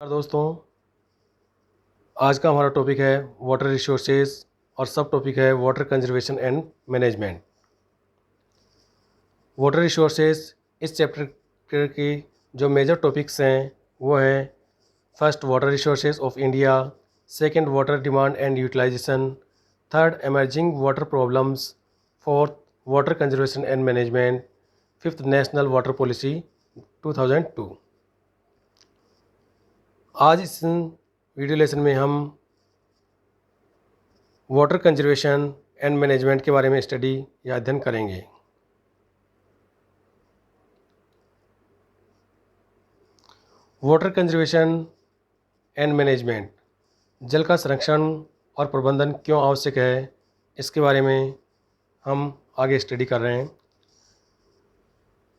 दोस्तों, आज का हमारा टॉपिक है वाटर रिसोर्सेज और सब टॉपिक है water conservation and management. Water resources इस चैप्टर के जो मेजर टॉपिक्स हैं वो हैं first water resources of India, second water demand and utilisation, third emerging water problems, fourth water conservation and management, fifth national water policy 2002। आज इस video lesson में हम वाटर कंजर्वेशन एंड मैनेजमेंट के बारे में स्टडी या अध्ययन करेंगे। वाटर कंजर्वेशन एंड मैनेजमेंट, जल का संरक्षण और प्रबंधन क्यों आवश्यक है, इसके बारे में हम आगे स्टडी कर रहे हैं।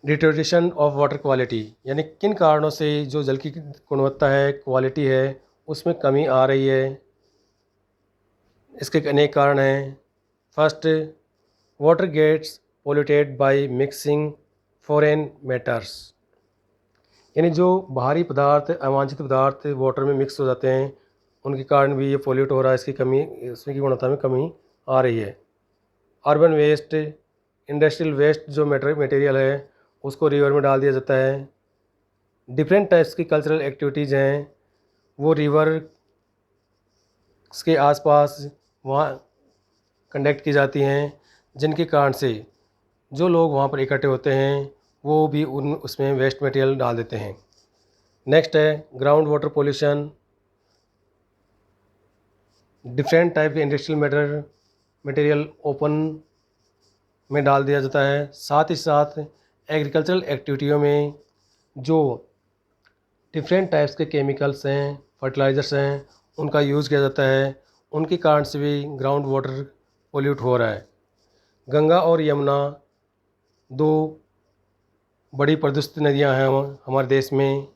डिटेरियोरेशन ऑफ वाटर क्वालिटी, यानी किन कारणों से जो जल की गुणवत्ता है, क्वालिटी है, उसमें कमी आ रही है। इसके अनेक कारण हैं। First, water gets polluted by mixing foreign matters, यानी जो बाहरी पदार्थ, अवांछित पदार्थ वाटर में मिक्स हो जाते हैं, उनके कारण भी ये पोल्यूट हो रहा है। इसकी कमी, इसमें की गुणवत्ता में कमी आ रही है। अर्बन वेस्ट, इंडस्ट्रियल वेस्ट जो मटेरियल है उसको रिवर में डाल दिया जाता है। डिफरेंट टाइप्स की कल्चरल एक्टिविटीज़ हैं, वो रिवर के आसपास वहाँ कंडक्ट की जाती हैं, जिनके कारण से जो लोग वहाँ पर इकट्ठे होते हैं वो भी उसमें वेस्ट मटेरियल डाल देते हैं। नेक्स्ट है ground water pollution, different type के इंडस्ट्रियल मटेरियल ओपन में डाल दिया जाता है। साथ ही साथ एग्रीकल्चरल एक्टिविटियों में जो डिफरेंट टाइप्स के केमिकल्स हैं, फर्टिलाइज़र्स हैं, उनका यूज़ किया जाता है। उनके कारण से भी ग्राउंड वाटर पोल्यूट हो रहा है। गंगा और यमुना दो बड़ी प्रदूषित नदियां हैं हमारे देश में,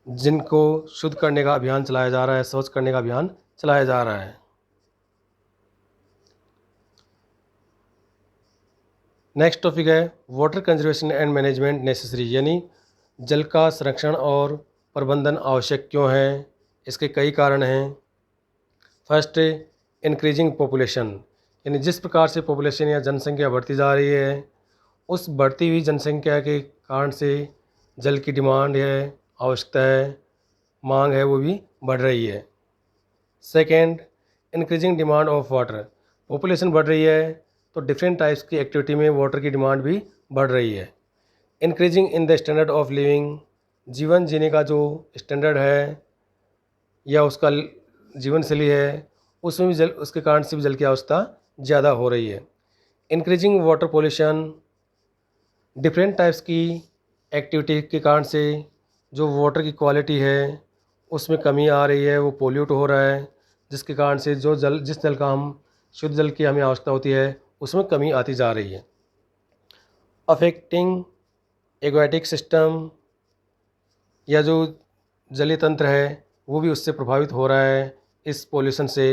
जिनको शुद्ध करने का अभियान चलाया जा रहा है, स्वच्छ करने का अभियान चलाया जा रहा है। नेक्स्ट टॉपिक है water conservation and management necessary, यानी जल का संरक्षण और प्रबंधन आवश्यक क्यों है। इसके कई कारण हैं। फर्स्ट, इंक्रीजिंग पॉपुलेशन, यानी जिस प्रकार से पॉपुलेशन या जनसंख्या बढ़ती जा रही है, उस बढ़ती हुई जनसंख्या के कारण से जल की डिमांड है, आवश्यकता है, मांग है, वो भी बढ़ रही है। Second, increasing demand of water, population बढ़ रही है तो डिफरेंट टाइप्स की एक्टिविटी में वाटर की डिमांड भी बढ़ रही है। Increasing in the standard of living, जीवन जीने का जो स्टैंडर्ड है या उसका जीवन शैली है, उसमें भी जल, उसके कारण से भी जल की आवश्यकता ज़्यादा हो रही है। Increasing water pollution, different types की एक्टिविटी के कारण से जो वाटर की क्वालिटी है उसमें कमी आ रही है, वो पोल्यूट हो रहा है, जिसके कारण से जो जल, जिस जल का हम शुद्ध जल की हमें आवश्यकता होती है, उसमें कमी आती जा रही है। अफेक्टिंग एक्वाटिक सिस्टम, या जो जलीय तंत्र है वो भी उससे प्रभावित हो रहा है इस पोल्यूशन से।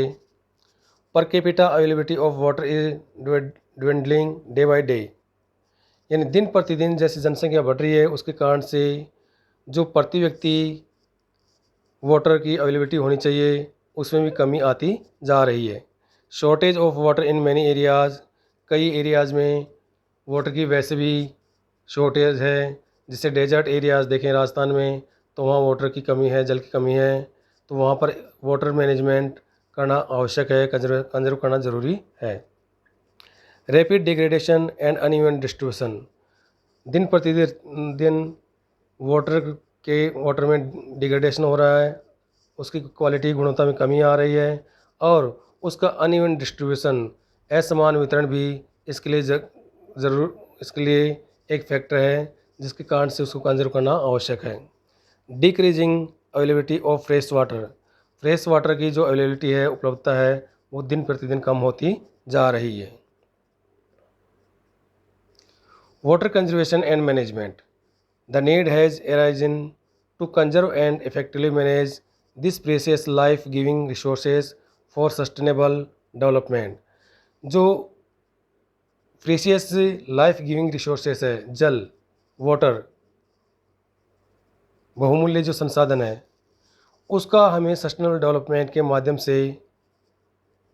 Per capita availability of water is dwindling day by day, यानी दिन प्रतिदिन जैसे जनसंख्या बढ़ रही है उसके कारण से जो प्रति व्यक्ति वाटर की अवेलेबिलिटी होनी चाहिए उसमें भी कमी आती जा रही है। Shortage of water in many areas, कई एरियाज़ में वाटर की वैसे भी शॉर्टेज है। जैसे डेजर्ट एरियाज़ देखें राजस्थान में, तो वहाँ वाटर की कमी है, जल की कमी है, तो वहाँ पर वाटर मैनेजमेंट करना आवश्यक है, कंजर्व करना ज़रूरी है। Rapid degradation and uneven distribution, दिन प्रतिदिन वाटर में डिग्रेडेशन हो रहा है, उसकी क्वालिटी गुणवत्ता में कमी आ रही है, और उसका अनइवन डिस्ट्रीब्यूशन, असमान वितरण भी इसके लिए इसके लिए एक फैक्टर है जिसके कारण से उसको कंजर्व करना आवश्यक है। Decreasing availability of fresh water, fresh water की जो अवेलेबिलिटी है, उपलब्धता है, वो दिन प्रतिदिन कम होती जा रही है। Water conservation and management, the need has arisen to conserve and effectively manage this precious life giving resources for sustainable development। जो प्रीसियस लाइफ गिविंग रिसोर्सेस है, जल, वाटर, बहुमूल्य जो संसाधन है, उसका हमें सस्टेनेबल डेवलपमेंट के माध्यम से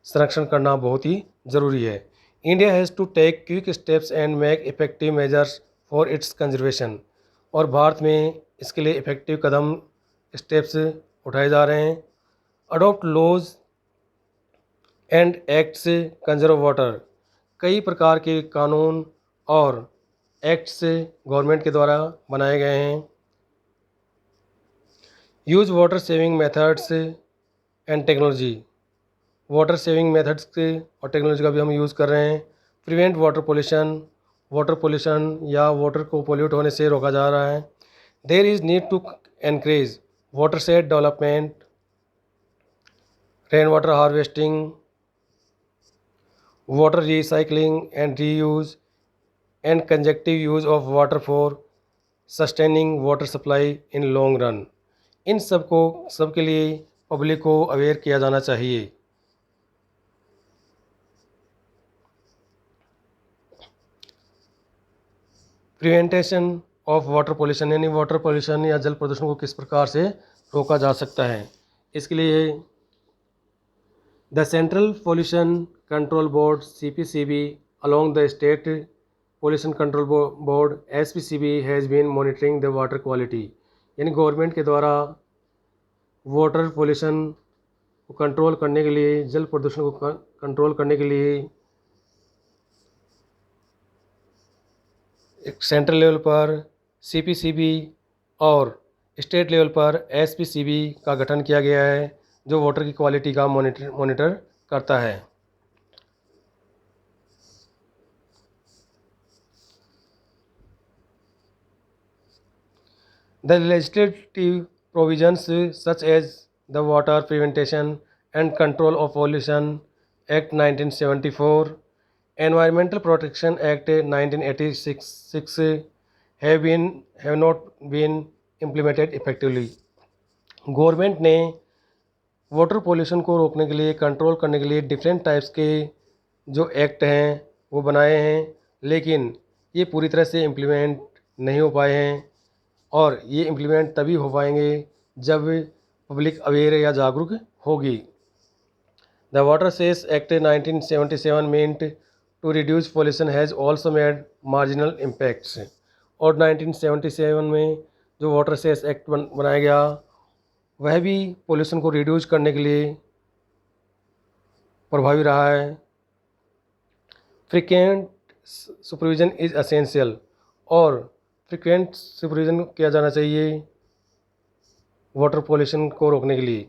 संरक्षण करना बहुत ही ज़रूरी है। India has to take quick steps and make effective measures for its conservation. और भारत में इसके लिए इफेक्टिव कदम स्टेप्स उठाए जा रहे हैं। Adopt laws and acts conserve water. कई प्रकार के कानून और एक्ट्स गवर्नमेंट के द्वारा बनाए गए हैं। Use water saving methods and technology. Water saving methods के और टेक्नोलॉजी का भी हम यूज़ कर रहे हैं। प्रिवेंट वाटर पोल्यूशन या वाटर को पोल्यूट होने से रोका जा रहा है। There is need to encourage water set development, rain water harvesting, water recycling and reuse and conjunctive use of water for sustaining water supply in long run. इन सबके लिए पब्लिक को अवेयर किया जाना चाहिए। प्रिवेंटेशन ऑफ वाटर पोल्यूशन, यानी water pollution या जल प्रदूषण को किस प्रकार से रोका जा सकता है। इसके लिए the central pollution control board CPCB along the state pollution control board SPCB has been monitoring the water quality। यानी गवर्नमेंट के द्वारा वाटर पोल्यूशन को कंट्रोल करने के लिए, जल प्रदूषण को कंट्रोल करने के लिए एक सेंट्रल लेवल पर CPCB और स्टेट लेवल पर SPCB का गठन किया गया है, जो वाटर की क्वालिटी का मॉनिटर करता है। The legislative provisions such as the Water Prevention and Control of Pollution Act 1974, Environmental Protection Act 1986 have not been implemented effectively। Government ने वाटर पोल्यूशन को रोकने के लिए, कंट्रोल करने के लिए डिफरेंट टाइप्स के जो एक्ट हैं वो बनाए हैं, लेकिन ये पूरी तरह से इम्प्लीमेंट नहीं हो पाए हैं। और ये इम्प्लीमेंट तभी हो पाएंगे जब पब्लिक अवेयर या जागरूक होगी। The water cess act 1977 meant to reduce pollution has also made marginal impacts. और 1977 में जो वाटर सेस एक्ट बनाया गया, वह भी पॉल्यूशन को रिड्यूस करने के लिए प्रभावी रहा है। Frequent supervision is essential. और फ्रीक्वेंट सुपरविजन किया जाना चाहिए वाटर पॉल्यूशन को रोकने के लिए।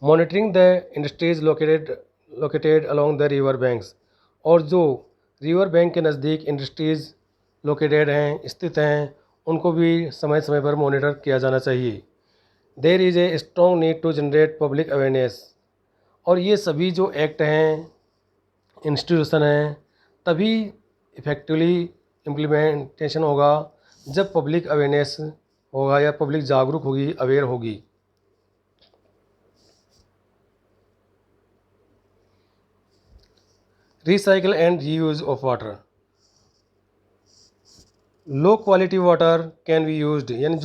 Monitoring the industries located along the river banks. और जो रिवर बैंक के नज़दीक इंडस्ट्रीज़ लोकेटेड हैं, स्थित हैं, उनको भी समय समय पर मॉनिटर किया जाना चाहिए। There is a strong need to generate public awareness. और ये सभी जो एक्ट हैं, इंस्टीट्यूशन हैं, तभी इफ़ेक्टिवली इम्प्लीमेंटेशन होगा जब पब्लिक अवेयरनेस होगा या पब्लिक जागरूक होगी, अवेयर होगी। Recycle and reuse of water. Low quality water can be used, यानी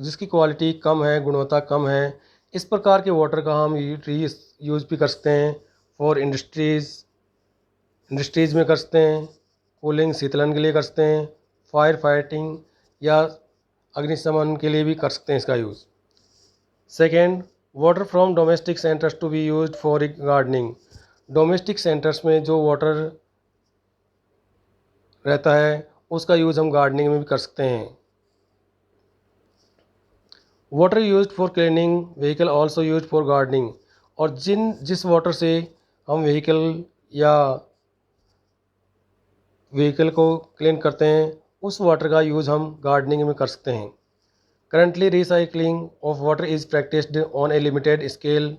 जिसकी क्वालिटी कम है, गुणवत्ता कम है, इस प्रकार के वाटर का हम यूज़ भी कर सकते हैं। फॉर इंडस्ट्रीज़ में कर सकते हैं, कूलिंग शीतलन के लिए कर सकते हैं, फायर फाइटिंग या अग्निशमन के लिए भी कर सकते हैं इसका use. Second, water from domestic centres to be used for gardening. Domestic centres में जो वाटर रहता है उसका यूज़ हम गार्डनिंग में भी कर सकते हैं। Water used for cleaning vehicle also used for gardening. और जिस वाटर से हम व्हीकल को क्लीन करते हैं, उस वाटर का यूज़ हम गार्डनिंग में कर सकते हैं। Currently recycling of water is practised on a limited scale.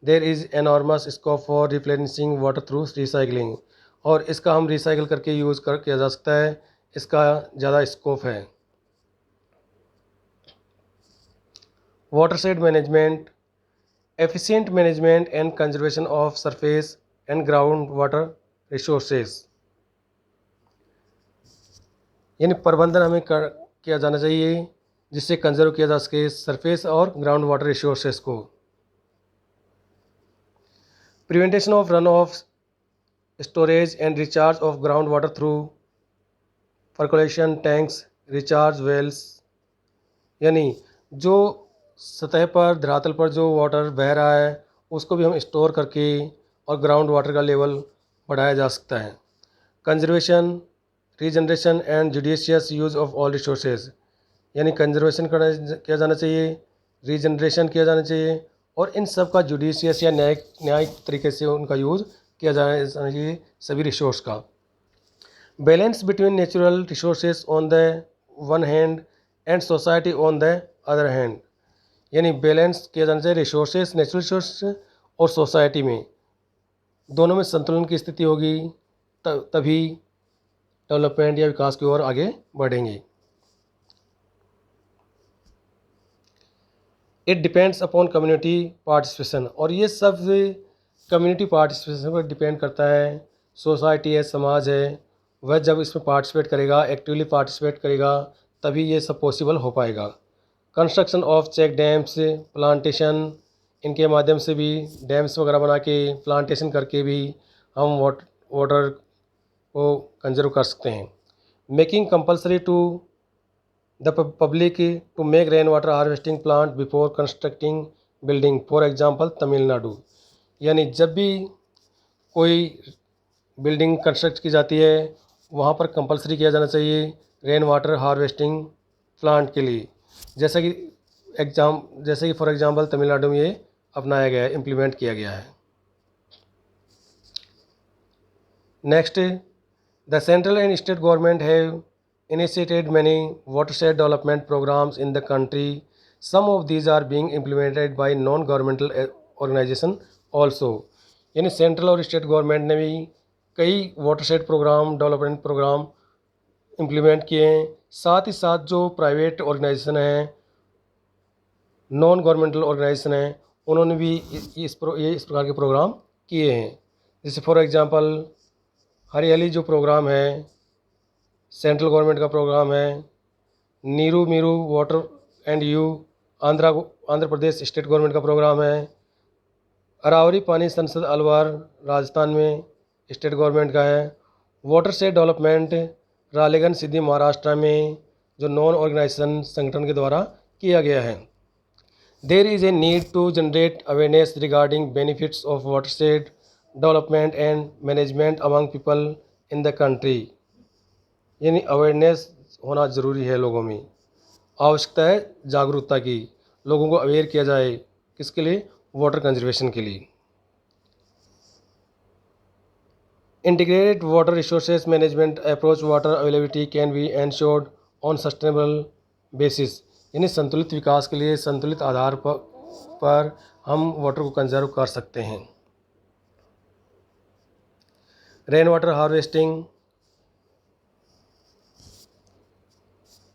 There is enormous scope for replenishing water through recycling. और इसका हम रिसाइकिल करके किया जा सकता है, इसका ज़्यादा स्कोप है। Water shade management, efficient management and conservation of surface and ground water resources. यानी प्रबंधन हमें किया जाना चाहिए जिससे कंजर्व किया जा सके सरफेस और ग्राउंड वाटर रिसोर्सेस को। Prevention of run off, storage and recharge of ground water through percolation tanks, recharge wells, यानी जो सतह पर धरातल पर जो वाटर बह रहा है उसको भी हम स्टोर करके और ग्राउंड वाटर का लेवल बढ़ाया जा सकता है। Conservation, regeneration and judicious use of all resources, यानी कंजर्वेशन किया जाना चाहिए, रीजनरेशन किया जाना चाहिए और इन सब का जुडिशियस या न्यायिक तरीके से उनका यूज़ किया जाना चाहिए सभी रिसोर्स का। Balance between natural resources on the one hand and society on the other hand, यानी बैलेंस किया जाना चाहिए रिसोर्सेज, नेचुरल रिसोर्स और सोसाइटी में, दोनों में संतुलन की स्थिति होगी तभी डेवलपमेंट या विकास की ओर आगे बढ़ेंगे। It depends upon community participation, और ये सब कम्युनिटी पार्टिसिपेशन पर डिपेंड करता है। सोसाइटी है, समाज है, वह जब इसमें पार्टिसिपेट करेगा, एक्टिवली पार्टिसिपेट करेगा, तभी ये सब पॉसिबल हो पाएगा। Construction of check dams, plantation, इनके माध्यम से भी डैम्स वगैरह बना के प्लांटेशन करके भी हम वाटर को कंजर्व कर सकते हैं। Making compulsory to the public to make rain water harvesting plant before constructing building, for example Tamil Nadu, यानी जब भी कोई बिल्डिंग कंस्ट्रक्ट की जाती है वहाँ पर कंपलसरी किया जाना चाहिए रेन वाटर हार्वेस्टिंग प्लांट के लिए, जैसे कि फॉर एग्जांपल तमिलनाडु में ये अपनाया गया है, इम्प्लीमेंट किया गया है। Next, the central and state government have initiated many watershed development programs in the country. Some of these are being implemented by non-governmental organization also, यानी सेंट्रल और स्टेट गवर्नमेंट ने भी कई watershed programme, development programme implement किए हैं। साथ ही साथ जो प्राइवेट ऑर्गेनाइजेशन हैं, नॉन गवर्नमेंटल ऑर्गेनाइजेशन हैं, उन्होंने भी इस प्रकार के प्रोग्राम किए हैं। जैसे फॉर एग्जांपल हरियाली जो प्रोग्राम है सेंट्रल गवर्नमेंट का प्रोग्राम है, Neeru Meeru water and you Andhra Pradesh state government का प्रोग्राम है, अरावरी पानी संसद अलवर राजस्थान में स्टेट गवर्नमेंट का है, वाटर से डेवलपमेंट रालेगन सिद्धि महाराष्ट्र में जो नॉन ऑर्गेनाइजेशन संगठन के द्वारा किया गया है। There is a need to generate awareness regarding benefits of water shed development and management among people in the country, यानी अवेयरनेस होना ज़रूरी है, लोगों में आवश्यकता है जागरूकता की, लोगों को अवेयर किया जाए किसके लिए, वाटर कंजर्वेशन के लिए। Integrated water resources management approach water availability can be ensured on sustainable basis, यानी संतुलित विकास के लिए संतुलित आधार पर हम वाटर को कंजर्व कर सकते हैं। Rain water harvesting,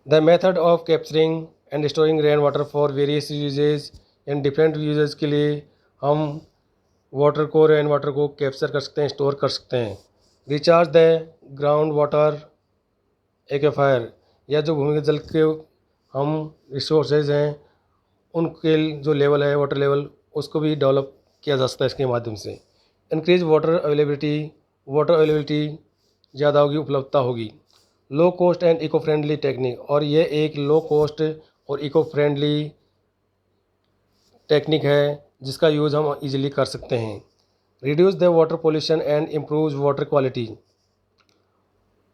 the method of capturing and storing rain water for various uses and different uses के लिए हम रेन वाटर को कैप्चर कर सकते हैं, स्टोर कर सकते हैं। Recharge the ground water aquifer, या जो भूमिगत जल के हम रिसोर्सेज हैं उनके जो लेवल है वाटर लेवल उसको भी डेवलप किया जा सकता है इसके माध्यम से। इंक्रीज वाटर अवेलेबिलिटी ज़्यादा होगी, उपलब्धता होगी। Low cost and eco friendly technique, और ये एक लो कॉस्ट और इको फ्रेंडली टेक्निक है जिसका यूज़ हम इजीली कर सकते हैं। Reduce the water pollution and improve water quality,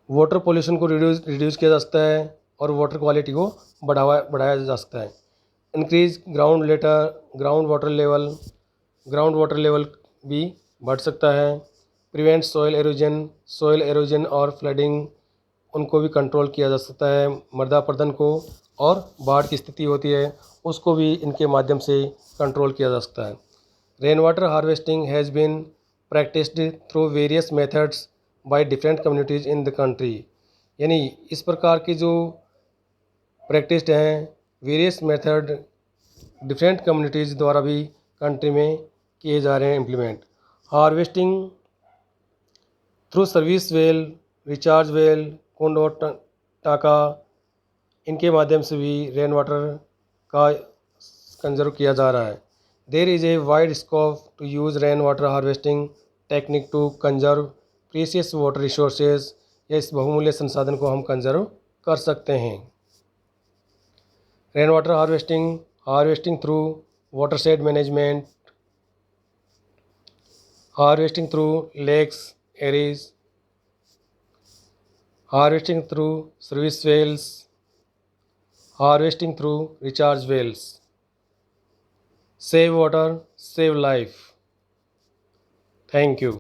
water pollution को रिड्यूस किया जा सकता है और वाटर क्वालिटी को बढ़ाया जा सकता है। इंक्रीज ग्राउंड वाटर लेवल भी बढ़ सकता है। प्रिवेंट सॉइल एरोजन और फ्लडिंग, उनको भी कंट्रोल किया जा सकता है। मृदा अपरदन को और बाढ़ की स्थिति होती है उसको भी इनके माध्यम से कंट्रोल किया जा सकता है। Rain water harvesting has been practised through various methods by different communities in the country, यानी इस प्रकार की जो प्रैक्टिस्ड हैं वेरियस मेथड डिफरेंट कम्युनिटीज़ द्वारा भी कंट्री में किए जा रहे हैं implement. Harvesting through service well, recharge well, कुंड और टाका, इनके माध्यम से भी रेन वाटर का कंजर्व किया जा रहा है। There is a wide scope to use rain water harvesting technique to conserve precious water resources. या इस बहुमूल्य संसाधन को हम कंजर्व कर सकते हैं। Rain water harvesting through watershed management, harvesting through lakes, areas, harvesting through service wells, harvesting through recharge wells. Save water, save life. Thank you.